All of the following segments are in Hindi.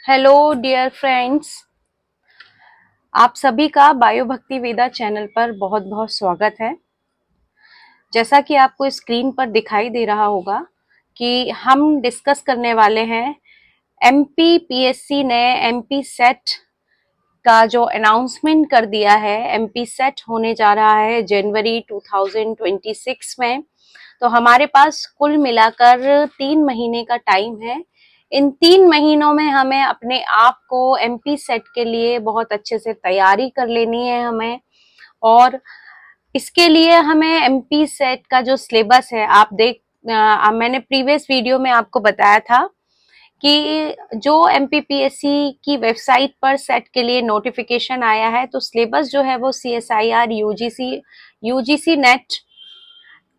हेलो डियर फ्रेंड्स, आप सभी का बायो भक्ति वेदा चैनल पर बहुत बहुत स्वागत है। जैसा कि आपको स्क्रीन पर दिखाई दे रहा होगा कि हम डिस्कस करने वाले हैं एमपी पीएससी ने एमपी सेट का जो अनाउंसमेंट कर दिया है। एमपी सेट होने जा रहा है जनवरी 2026 में। तो हमारे पास कुल मिलाकर 3 महीने का टाइम है। इन 3 महीनों में हमें अपने आप को एमपी सेट के लिए बहुत अच्छे से तैयारी कर लेनी है हमें। और इसके लिए हमें एमपी सेट का जो सिलेबस है, मैंने प्रीवियस वीडियो में आपको बताया था कि जो एमपीपीएससी की वेबसाइट पर सेट के लिए नोटिफिकेशन आया है, तो सिलेबस जो है वो सीएसआईआर यूजीसी नेट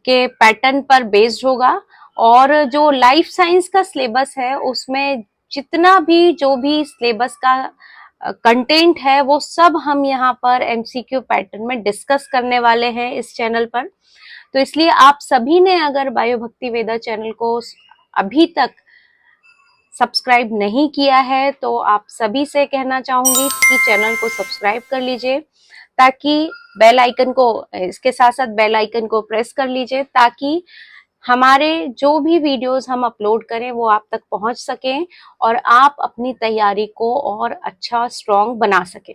के पैटर्न पर बेस्ड होगा। और जो लाइफ साइंस का सिलेबस है उसमें जितना भी जो भी सिलेबस का कंटेंट है वो सब हम यहाँ पर एमसीक्यू पैटर्न में डिस्कस करने वाले हैं इस चैनल पर। तो इसलिए आप सभी ने अगर बायो भक्ति वेदा चैनल को अभी तक सब्सक्राइब नहीं किया है तो आप सभी से कहना चाहूंगी कि चैनल को सब्सक्राइब कर लीजिए, ताकि बेल आइकन को इसके साथ साथ बेल आइकन को प्रेस कर लीजिए, ताकि हमारे जो भी वीडियोस हम अपलोड करें वो आप तक पहुंच सकें और आप अपनी तैयारी को और अच्छा स्ट्रॉन्ग बना सकें।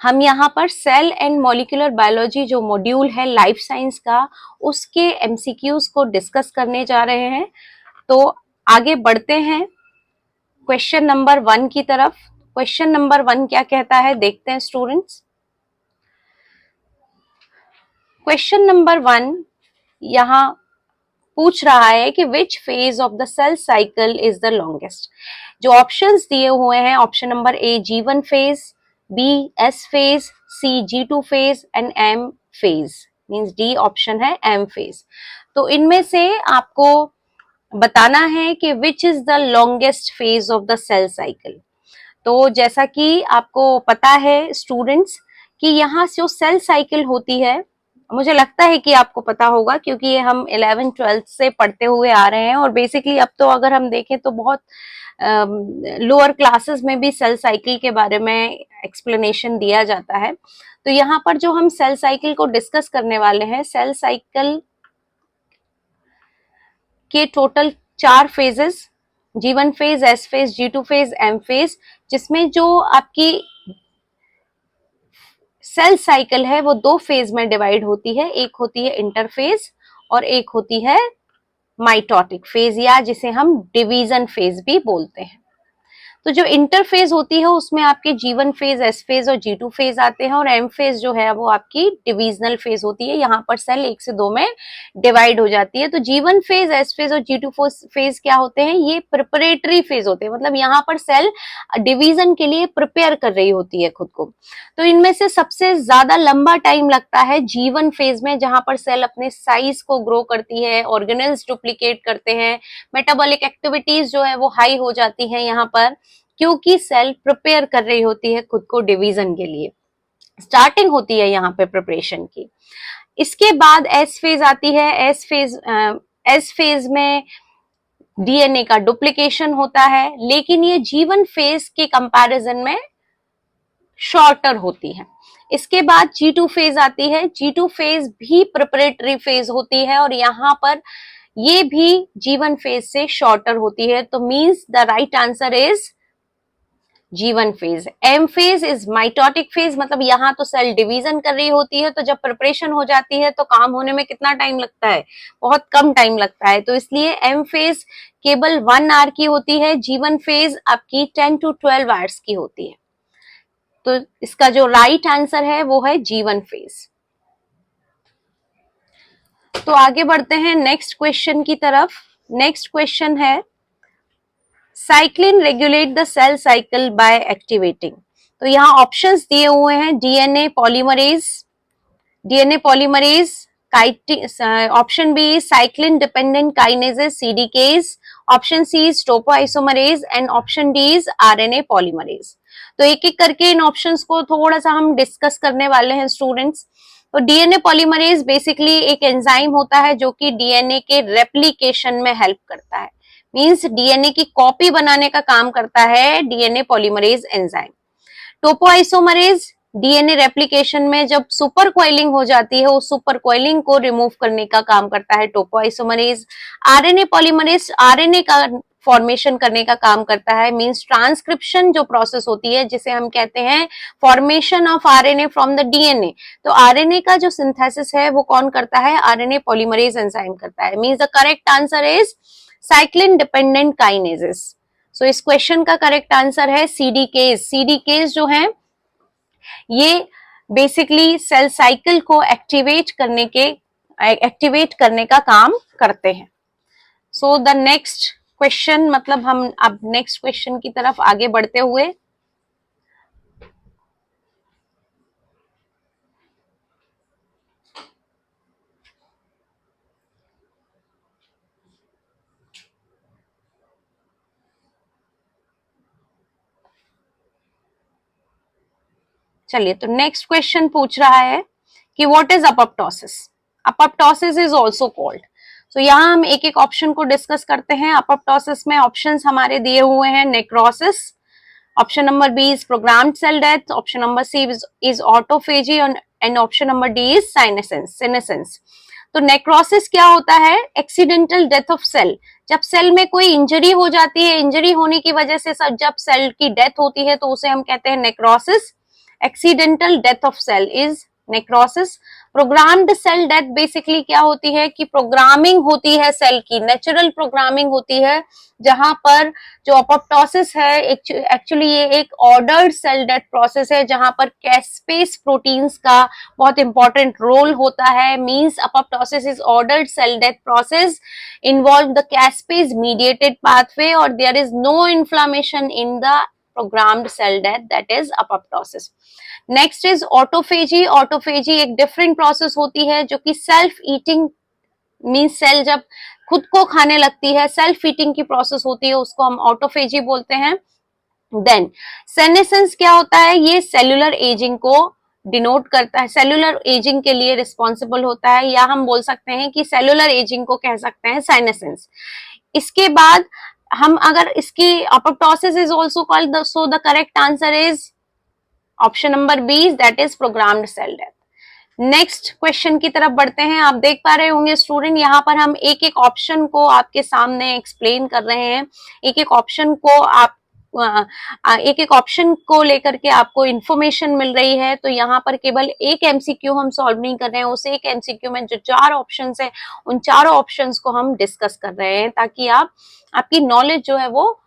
हम यहाँ पर सेल एंड मॉलिक्यूलर बायोलॉजी जो मॉड्यूल है लाइफ साइंस का, उसके एमसीक्यूज को डिस्कस करने जा रहे हैं। तो आगे बढ़ते हैं क्वेश्चन नंबर 1 की तरफ। क्वेश्चन नंबर 1 क्या कहता है, देखते हैं स्टूडेंट्स। क्वेश्चन नंबर 1 यहाँ पूछ रहा है कि which phase of the cell cycle is the longest. जो ऑप्शंस दिए हुए हैं, option number A G1 phase, B S phase, C G2 phase and M phase, means D option है M फेज। तो इनमें से आपको बताना है कि which is the longest phase of the cell cycle. तो जैसा कि आपको पता है स्टूडेंट्स कि यहाँ जो सेल साइकिल होती है, मुझे लगता है कि आपको पता होगा क्योंकि ये हम 11th-12th से पढ़ते हुए आ रहे हैं। और बेसिकली अब तो अगर हम देखें तो बहुत लोअर क्लासेस में भी सेल साइकिल के बारे में एक्सप्लेनेशन दिया जाता है। तो यहाँ पर जो हम सेल साइकिल को डिस्कस करने वाले हैं, सेल साइकिल के total 4 phases, G1 phase, S phase, G2 phase, M phase, जिसमें जो आपकी सेल साइकिल है वो 2 फेज में डिवाइड होती है। एक होती है इंटरफेज और एक होती है माइटोटिक फेज, या जिसे हम डिवीजन फेज भी बोलते हैं। तो जो इंटरफेज होती है उसमें आपके G1 फेज, S फेज और G2 फेज आते हैं, और M फेज जो है वो आपकी डिविजनल फेज होती है। यहाँ पर सेल 1 से 2 में डिवाइड हो जाती है। तो G1 फेज, S फेज और G2 फेज क्या होते हैं, ये प्रिपरेटरी फेज होते हैं, मतलब यहाँ पर सेल डिवीजन के लिए प्रिपेयर कर रही होती है खुद को। तो इनमें से सबसे ज्यादा लंबा टाइम लगता है G1 फेज में, जहां पर सेल अपने साइज को ग्रो करती है, ऑर्गेनेल्स डुप्लीकेट करते हैं, मेटाबॉलिक एक्टिविटीज जो है वो हाई हो जाती है यहाँ पर, क्योंकि सेल प्रिपेयर कर रही होती है खुद को डिवीजन के लिए। स्टार्टिंग होती है यहाँ पे प्रिपरेशन की। इसके बाद एस फेज आती है। एस फेज में डीएनए का डुप्लीकेशन होता है, लेकिन ये G1 फेज के कंपैरिजन में शॉर्टर होती है। इसके बाद G2 फेज आती है। G2 फेज भी प्रिपरेटरी फेज होती है और यहाँ पर ये भी G1 फेज से शॉर्टर होती है। तो means the right answer is G1 phase. M phase is mitotic phase, मतलब यहाँ तो सेल डिवीजन कर रही होती है, तो जब प्रिपरेशन हो जाती है तो काम होने में कितना टाइम लगता है, बहुत कम टाइम लगता है। तो इसलिए M फेज केवल 1 आवर की होती है, G1 फेज आपकी 10 to 12 आवर्स की होती है। तो इसका जो राइट आंसर है वो है G1 फेज। तो आगे बढ़ते हैं नेक्स्ट क्वेश्चन की तरफ। नेक्स्ट क्वेश्चन है, cyclin regulate the cell cycle by activating. तो यहाँ ऑप्शंस दिए हुए हैं, DNA polymerase, option B cyclin dependent kinases CDKs, option C topoisomerase and option D is RNA polymerase. तो एक एक करके इन ऑप्शंस को थोड़ा सा हम डिस्कस करने वाले हैं स्टूडेंट्स। तो डीएनए पॉलीमरेज बेसिकली एक एंजाइम होता है जो कि डीएनए के रेप्लिकेशन में हेल्प करता है। मींस डीएनए की कॉपी बनाने का काम करता है DNA polymerase enzyme. Topoisomerase DNA replication में जब सुपर कॉइलिंग हो जाती है, उस सुपर कॉइलिंग को रिमूव करने का काम करता है टोपोआइसोमरेज। आरएनए पॉलीमरेज आरएनए का फॉर्मेशन करने का काम करता है, मींस ट्रांसक्रिप्शन जो प्रोसेस होती है जिसे हम कहते हैं formation of RNA from the DNA. तो आरएनए का जो सिंथेसिस है वो कौन करता है? आरएनए पॉलीमरेज एंजाइम करता है। Means the correct answer is cyclin dependent kinases. So इस क्वेश्चन का करेक्ट आंसर है सीडीकेज। सीडीकेज जो है ये बेसिकली सेल साइकिल को एक्टिवेट करने का काम करते हैं। सो द नेक्स्ट क्वेश्चन, मतलब हम अब नेक्स्ट क्वेश्चन की तरफ आगे बढ़ते हुए, चलिए तो नेक्स्ट क्वेश्चन पूछ रहा है कि what is apoptosis. Apoptosis is also called. तो यहाँ हम एक एक ऑप्शन को डिस्कस करते हैं। अपोप्टोसिस में ऑप्शंस हमारे दिए हुए हैं necrosis, option number B is programmed cell death, option number C is autophagy and option number D is senescence. तो नेक्रोसिस क्या होता है? Accidental death of cell. जब सेल में कोई इंजरी हो जाती है, इंजरी होने की वजह से जब सेल की डेथ होती है तो उसे हम कहते हैं necrosis. Accidental death of cell is necrosis. Programmed cell death basically क्या होती है कि प्रोग्रामिंग होती है सेल की, नेचुरल प्रोग्रामिंग होती है, जहां पर जो अपोप्टोसिस है एक्चुअली ये एक ऑर्डर्ड सेल डेथ प्रोसेस है जहां पर कैस्पेस प्रोटीन्स का बहुत इंपॉर्टेंट रोल होता है। Means apoptosis is ordered cell death process involve the caspase mediated pathway और there is no inflammation in the programmed cell death, that is apoptosis. Next is autophagy. Autophagy एक different process होती है जो कि self eating मीन्स सेल जब खुद को खाने लगती है, सेल्फ ईटिंग की प्रोसेस होती है, उसको हम ऑटोफेजी बोलते हैं। देन सेनेसेंस क्या होता है? ये सेल्यूलर एजिंग को डिनोट करता है, सेल्यूलर एजिंग के लिए रिस्पॉन्सिबल होता है, या हम बोल सकते हैं कि सेल्यूलर एजिंग को कह सकते हैं साइनेसेंस। इसके बाद हम अगर इसकी apoptosis is also called, so the correct answer is option number B, that is programmed cell death. Next question की तरफ बढ़ते हैं। आप देख पा रहे होंगे स्टूडेंट, यहाँ पर हम एक एक ऑप्शन को आपके सामने एक्सप्लेन कर रहे हैं, एक एक ऑप्शन को आप एक एक ऑप्शन को लेकर के आपको इंफॉर्मेशन मिल रही है। तो यहाँ पर केवल एक एमसीक्यू हम सॉल्व नहीं कर रहे हैं, उस एक एमसीक्यू में जो 4 ऑप्शंस हैं उन चारों ऑप्शंस को हम डिस्कस कर रहे हैं, ताकि आपकी नॉलेज जो है वो,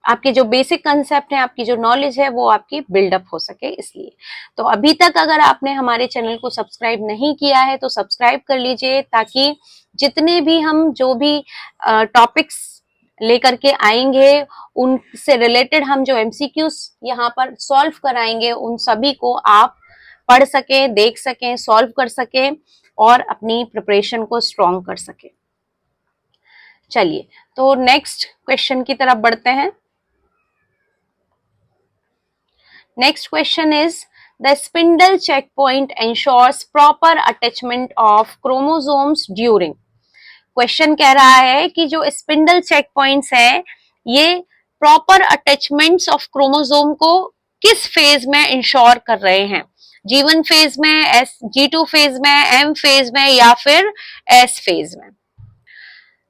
आपके जो बेसिक कंसेप्ट है, आपकी जो नॉलेज है वो आपकी बिल्डअप हो सके। इसलिए तो अभी तक अगर आपने हमारे चैनल को सब्सक्राइब नहीं किया है तो सब्सक्राइब कर लीजिए, ताकि जितने भी हम जो भी टॉपिक्स लेकर के आएंगे उनसे रिलेटेड हम जो एमसीक्यूज यहाँ पर सॉल्व कराएंगे उन सभी को आप पढ़ सके, देख सकें, सॉल्व कर सके और अपनी प्रिपरेशन को स्ट्रॉन्ग कर सके। चलिए तो नेक्स्ट क्वेश्चन की तरफ बढ़ते हैं। Next question is, the spindle checkpoint ensures proper attachment of chromosomes during। Question कह रहा है कि जो स्पिंडल चेक पॉइंट्स है ये प्रॉपर अटैचमेंट्स ऑफ क्रोमोसोम को किस फेज में इंश्योर कर रहे हैं? G1 फेज में, G2 फेज में, M फेज में या फिर S फेज में?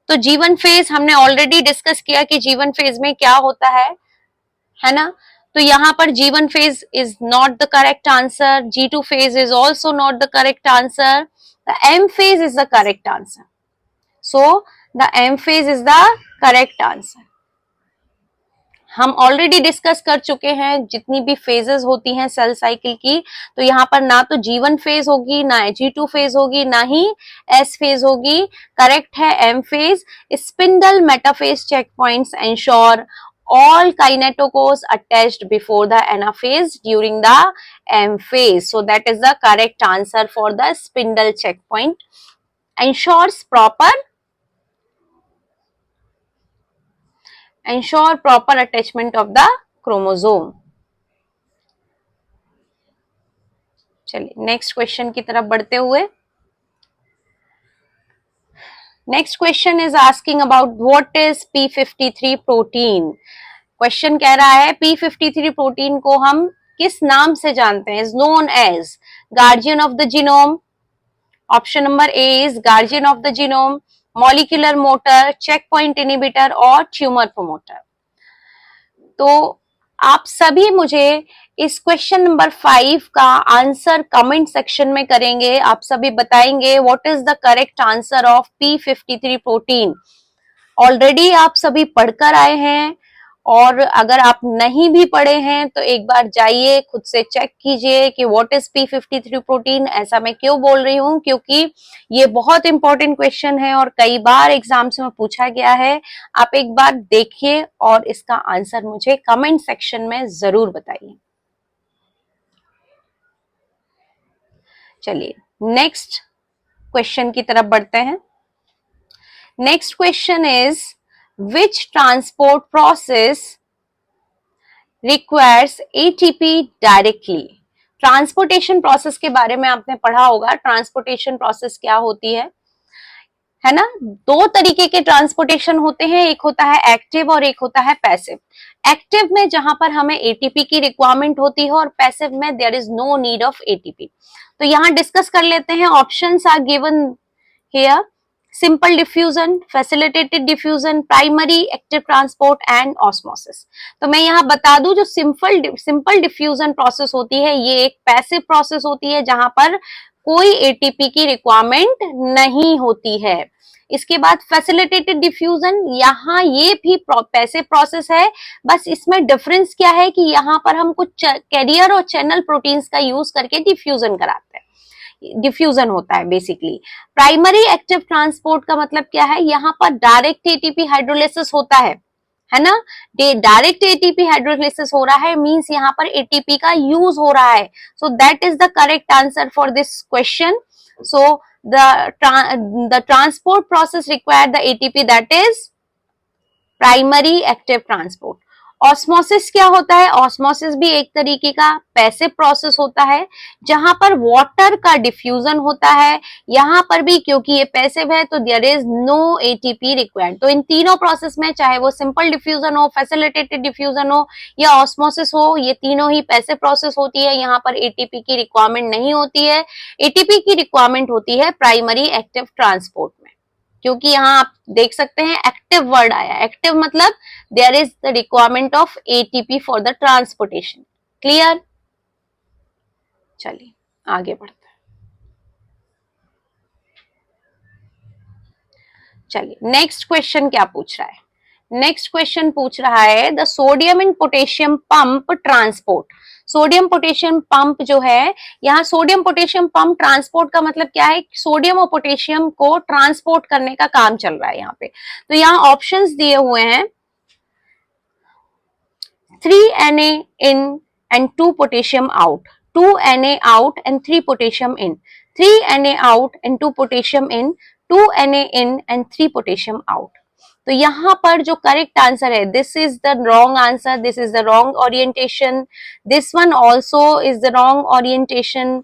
तो G1 फेज हमने ऑलरेडी डिस्कस किया कि G1 फेज में क्या होता है ना? तो यहाँ पर G1 phase is not the correct answer, G2 phase is also not the correct answer, the M phase is the correct answer. So the M phase is the correct answer. हम ऑलरेडी डिस्कस कर चुके हैं जितनी भी फेजेस होती हैं सेल साइकिल की, तो यहाँ पर ना तो G1 फेज होगी, ना G2 फेज होगी, ना ही S फेज होगी। करेक्ट है M phase. Spindle metaphase check points ensure all kinetochores attached before the anaphase during the M phase. So that is the correct answer for the spindle checkpoint. Ensure proper attachment of the chromosome. चलिए नेक्स्ट क्वेश्चन की तरफ बढ़ते हुए, next question is asking about what is P53 protein. Question कह रहा है P53 प्रोटीन को हम किस नाम से जानते हैं? Is known as guardian of the genome. Option number A is guardian of the genome, molecular motor, check point inhibitor और ट्यूमर प्रोमोटर। तो आप सभी मुझे इस क्वेश्चन नंबर 5 का आंसर कमेंट सेक्शन में करेंगे। आप सभी बताएंगे what is the correct answer of P53 protein. Already आप सभी पढ़कर आए हैं, और अगर आप नहीं भी पढ़े हैं तो एक बार जाइए खुद से चेक कीजिए कि व्हाट इज P53 प्रोटीन। ऐसा मैं क्यों बोल रही हूँ? क्योंकि ये बहुत इंपॉर्टेंट क्वेश्चन है और कई बार एग्जाम्स में पूछा गया है। आप एक बार देखिए और इसका आंसर मुझे कमेंट सेक्शन में जरूर बताइए। चलिए नेक्स्ट क्वेश्चन की तरफ बढ़ते हैं। Next question is which transport process requires ATP directly. Transportation process के बारे में आपने पढ़ा होगा। ट्रांसपोर्टेशन प्रोसेस क्या होती है ना? दो तरीके के ट्रांसपोर्टेशन होते हैं, एक होता है एक्टिव और एक होता है पैसिव। एक्टिव में जहां पर हमें एटीपी की रिक्वायरमेंट होती है और पैसिव में there is no need of ATP. तो यहां डिस्कस कर लेते हैं। Options are given here: simple diffusion, facilitated diffusion, primary active transport and osmosis. तो मैं यहाँ बता दूं, जो सिंपल डिफ्यूजन प्रोसेस होती है ये एक पैसिव प्रोसेस होती है जहां पर कोई एटीपी की रिक्वायरमेंट नहीं होती है। इसके बाद फैसिलिटेटेड डिफ्यूजन, यहाँ ये भी पैसिव प्रोसेस है, बस इसमें डिफरेंस क्या है कि यहाँ पर हम कुछ कैरियर और चैनल प्रोटीन्स का यूज करके डिफ्यूजन कराते हैं, डिफ्यूजन होता है बेसिकली। प्राइमरी एक्टिव ट्रांसपोर्ट का मतलब क्या है? यहाँ पर डायरेक्ट एटीपी हाइड्रोलिसिस होता है ना? डायरेक्ट एटीपी हाइड्रोलिसिस हो रहा है, मींस यहाँ पर एटीपी का यूज हो रहा है। So that is the correct answer for this question. So the transport process required the ATP, that is primary active transport. Osmosis क्या होता है? ऑस्मोसिस भी एक तरीके का पैसिव प्रोसेस होता है जहां पर वाटर का डिफ्यूजन होता है। यहां पर भी क्योंकि ये पैसिव है तो there is no ATP required. तो इन तीनों प्रोसेस में, चाहे वो सिंपल डिफ्यूजन हो, फैसिलिटेटेड डिफ्यूजन हो या ऑस्मोसिस हो, ये तीनों ही पैसिव प्रोसेस होती है। यहाँ पर एटीपी की रिक्वायरमेंट नहीं होती है। एटीपी की रिक्वायरमेंट होती है प्राइमरी एक्टिव ट्रांसपोर्ट में, क्योंकि यहाँ आप देख सकते हैं एक्टिव वर्ड आया। एक्टिव मतलब there is the requirement of ATP for the transportation. Clear? चलिए आगे बढ़ते हैं। चलिए नेक्स्ट क्वेश्चन क्या पूछ रहा है? नेक्स्ट क्वेश्चन पूछ रहा है the sodium and potassium pump transport. Sodium potassium pump जो है, यहाँ सोडियम पोटेशियम पंप ट्रांसपोर्ट का मतलब क्या है? सोडियम और पोटेशियम को ट्रांसपोर्ट करने का काम चल रहा है यहाँ पे। तो यहाँ ऑप्शंस दिए हुए हैं 3Na in and 2 potassium out, 2Na out and 3 potassium in, 3Na out and 2 potassium in, 2Na in and 3 potassium out। तो यहाँ पर जो करेक्ट आंसर है, this is the wrong answer, this is the wrong orientation, this one also is the wrong orientation,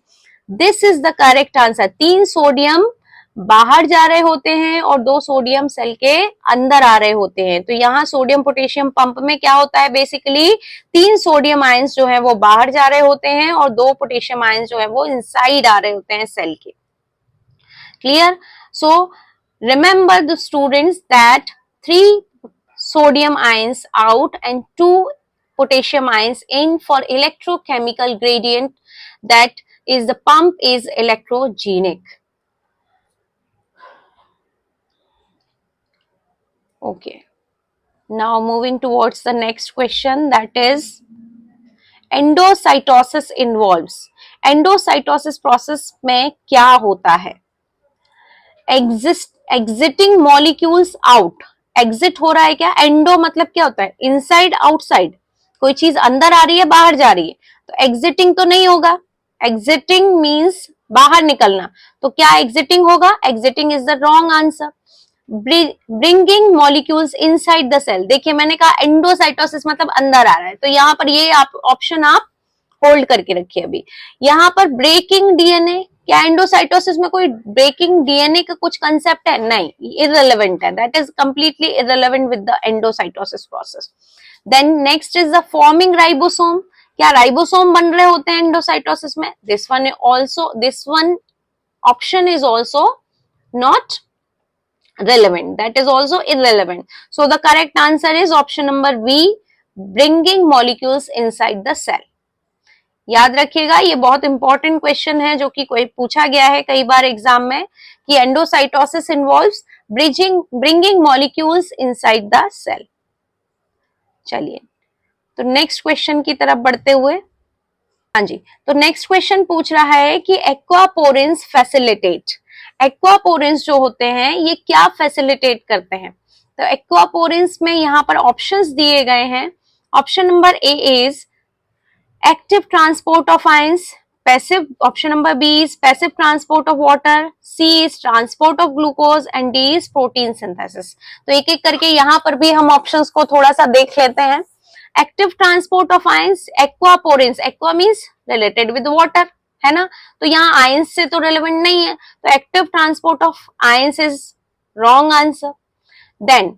this is the correct answer. 3 sodium बाहर जा रहे होते हैं और 2 सोडियम सेल के अंदर आ रहे होते हैं। तो यहाँ सोडियम पोटेशियम पंप में क्या होता है? बेसिकली 3 सोडियम आयंस जो है वो बाहर जा रहे होते हैं और 2 पोटेशियम आयंस जो है वो इनसाइड आ रहे होते हैं सेल के। Clear? So remember the students that 3 sodium ions out and 2 potassium ions in for electrochemical gradient, that is the pump is electrogenic. Okay, now moving towards the next question, that is endocytosis involves। endocytosis process में क्या होता है? exiting molecules out, एग्जिट हो रहा है क्या? एंडो मतलब क्या होता है? इनसाइड आउटसाइड, कोई चीज अंदर आ रही है बाहर जा रही है, तो एग्जिटिंग तो नहीं होगा। एग्जिटिंग मींस बाहर निकलना, तो क्या एग्जिटिंग होगा? Exiting is the wrong answer. Bringing molecules inside the cell, देखिए मैंने कहा एंडोसाइटोसिस मतलब अंदर आ रहा है, तो यहाँ पर ये ऑप्शन आप होल्ड करके रखिए। अभी यहाँ पर ब्रेकिंग डीएनए, क्या एंडोसाइटोसिस में कोई ब्रेकिंग डीएनए का कुछ कंसेप्ट है? नहीं, इररिलेवेंट है, that is completely irrelevant with the endocytosis process. Then next is the forming ribosome. क्या राइबोसोम बन रहे होते हैं एंडोसाइटोसिस में? This one option is also not relevant, that is also irrelevant. So the correct answer is option number B, bringing molecules inside the cell. याद रखिएगा, ये बहुत इंपॉर्टेंट क्वेश्चन है जो कि कोई पूछा गया है कई बार एग्जाम में कि endocytosis involves bringing molecules inside the cell. चलिए तो नेक्स्ट क्वेश्चन की तरफ बढ़ते हुए, हाँ जी, तो नेक्स्ट क्वेश्चन पूछ रहा है कि एक्वापोरेंस फैसिलिटेट, एक्वापोरेंस जो होते हैं ये क्या फैसिलिटेट करते हैं? तो एक्वापोरेंस में यहाँ पर ऑप्शंस दिए गए हैं। Option number A is active transport of ions, passive, option number B is passive transport of water, C is transport of glucose and D is protein synthesis. तो एक एक करके यहाँ पर भी हम ऑप्शंस को थोड़ा सा देख लेते हैं। Active transport of ions, aquaporins, aqua means related with water, है ना, तो यहाँ आयंस से तो रिलेवेंट नहीं है, तो active transport of ions is wrong answer. Then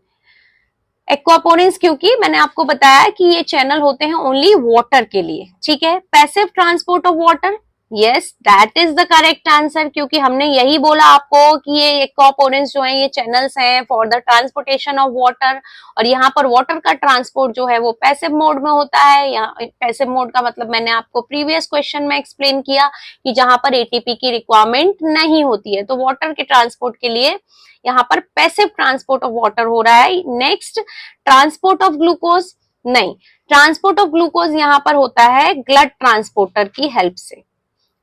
aquaporins, क्योंकि मैंने आपको बताया कि ये चैनल होते हैं ओनली वाटर के लिए, ठीक है। Passive transport of water, yes that is the correct answer, क्योंकि हमने यही बोला आपको कि ये एक्वापोरेंस जो है ये चैनल्स हैं for the transportation of water, और यहाँ पर वाटर का ट्रांसपोर्ट जो है वो पैसिव मोड में होता है। यहाँ पैसिव मोड का मतलब मैंने आपको प्रीवियस क्वेश्चन में एक्सप्लेन किया कि जहां पर एटीपी की रिक्वायरमेंट नहीं होती है, तो वाटर के ट्रांसपोर्ट के लिए यहाँ पर पैसिव ट्रांसपोर्ट ऑफ वाटर हो रहा है। नेक्स्ट ट्रांसपोर्ट ऑफ ग्लूकोज, नहीं, ट्रांसपोर्ट ऑफ ग्लूकोज यहाँ पर होता है ब्लड ट्रांसपोर्टर की हेल्प से।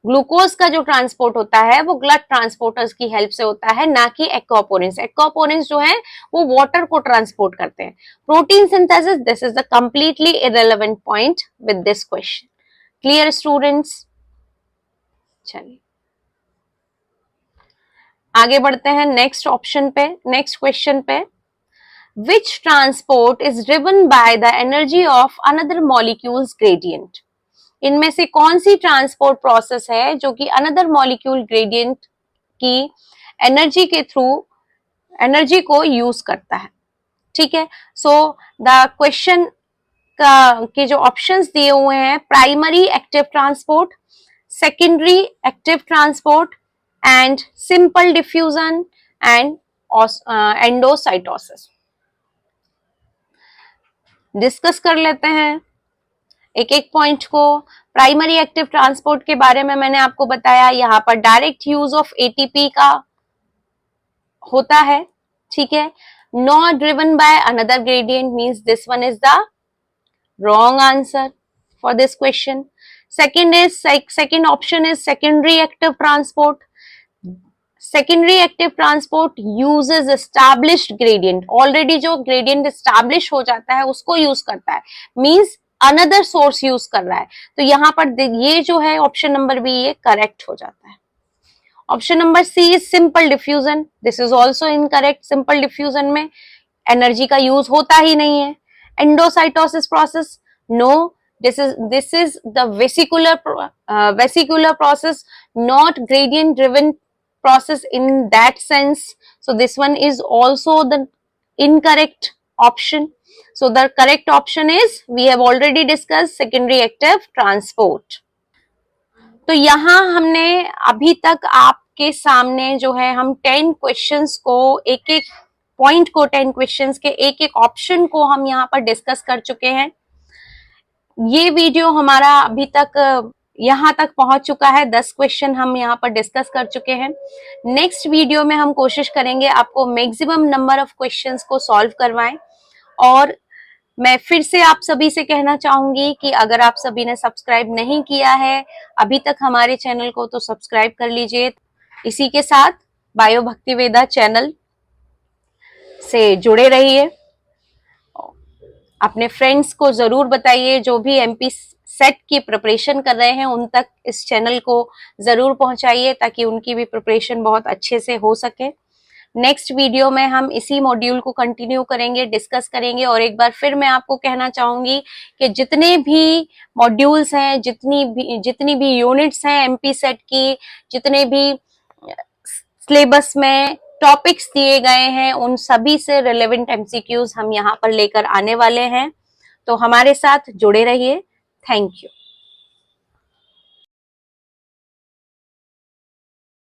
ग्लूकोज का जो ट्रांसपोर्ट होता है वो ब्लड ट्रांसपोर्टर्स की हेल्प से होता है, ना कि एक्वापोरेंस। एक्वापोरेंस जो है वो वाटर को ट्रांसपोर्ट करते हैं। Protein synthesis, this is the completely irrelevant point with this question. Clear students? चलिए आगे बढ़ते हैं नेक्स्ट ऑप्शन पे, नेक्स्ट क्वेश्चन पे। विच transport is driven by the energy of another molecules gradient? इनमें से कौन सी ट्रांसपोर्ट प्रोसेस है जो कि अनदर मॉलिक्यूल ग्रेडियंट की एनर्जी के थ्रू एनर्जी को यूज करता है, ठीक है। सो द क्वेश्चन का के जो ऑप्शंस दिए हुए हैं, primary active transport, secondary active transport and simple diffusion and endocytosis. Discuss कर लेते हैं एक एक पॉइंट को। प्राइमरी एक्टिव ट्रांसपोर्ट के बारे में मैंने आपको बताया, यहाँ पर डायरेक्ट यूज ऑफ एटीपी का होता है, ठीक है। Not driven by another gradient means this one is the wrong answer for this question. Second option is secondary active transport. Secondary active transport uses established gradient, already जो ग्रेडियंट एस्टैब्लिश हो जाता है उसको यूज करता है, मींस अनदर सोर्स यूज कर रहा है। तो यहाँ पर ये जो है ऑप्शन नंबर बी ये करेक्ट हो जाता है। Option number C is simple diffusion, this is also incorrect. Simple diffusion में एनर्जी का यूज होता ही नहीं है। Endocytosis process, no, this is the vesicular process, not gradient driven process in that sense. So this one is also the incorrect option. So the correct option is, we have already discussed, secondary active transport. तो यहाँ हमने अभी तक आपके सामने जो है हम 10 क्वेश्चंस को, एक एक पॉइंट को, 10 क्वेश्चंस के एक एक ऑप्शन को हम यहाँ पर डिस्कस कर चुके हैं। ये वीडियो हमारा अभी तक यहाँ तक पहुंच चुका है, 10 क्वेश्चन हम यहाँ पर डिस्कस कर चुके हैं। नेक्स्ट वीडियो में हम कोशिश करेंगे आपको मैक्सिमम नंबर ऑफ क्वेश्चंस को सॉल्व करवाएं। और मैं फिर से आप सभी से कहना चाहूंगी कि अगर आप सभी ने सब्सक्राइब नहीं किया है अभी तक हमारे चैनल को, तो सब्सक्राइब कर लीजिए। इसी के साथ बायो भक्ति वेदा चैनल से जुड़े रहिए। अपने फ्रेंड्स को जरूर बताइए, जो भी एमपी सेट की प्रिपरेशन कर रहे हैं उन तक इस चैनल को जरूर पहुंचाइए, ताकि उनकी भी प्रिपरेशन बहुत अच्छे से हो सके। नेक्स्ट वीडियो में हम इसी मॉड्यूल को कंटिन्यू करेंगे, डिस्कस करेंगे। और एक बार फिर मैं आपको कहना चाहूंगी कि जितने भी मॉड्यूल्स हैं, जितनी भी यूनिट्स हैं एमपी सेट की, जितने भी सिलेबस में टॉपिक्स दिए गए हैं, उन सभी से रिलेवेंट एमसीक्यूज हम यहाँ पर लेकर आने वाले हैं। तो हमारे साथ जुड़े रहिए। Thank you.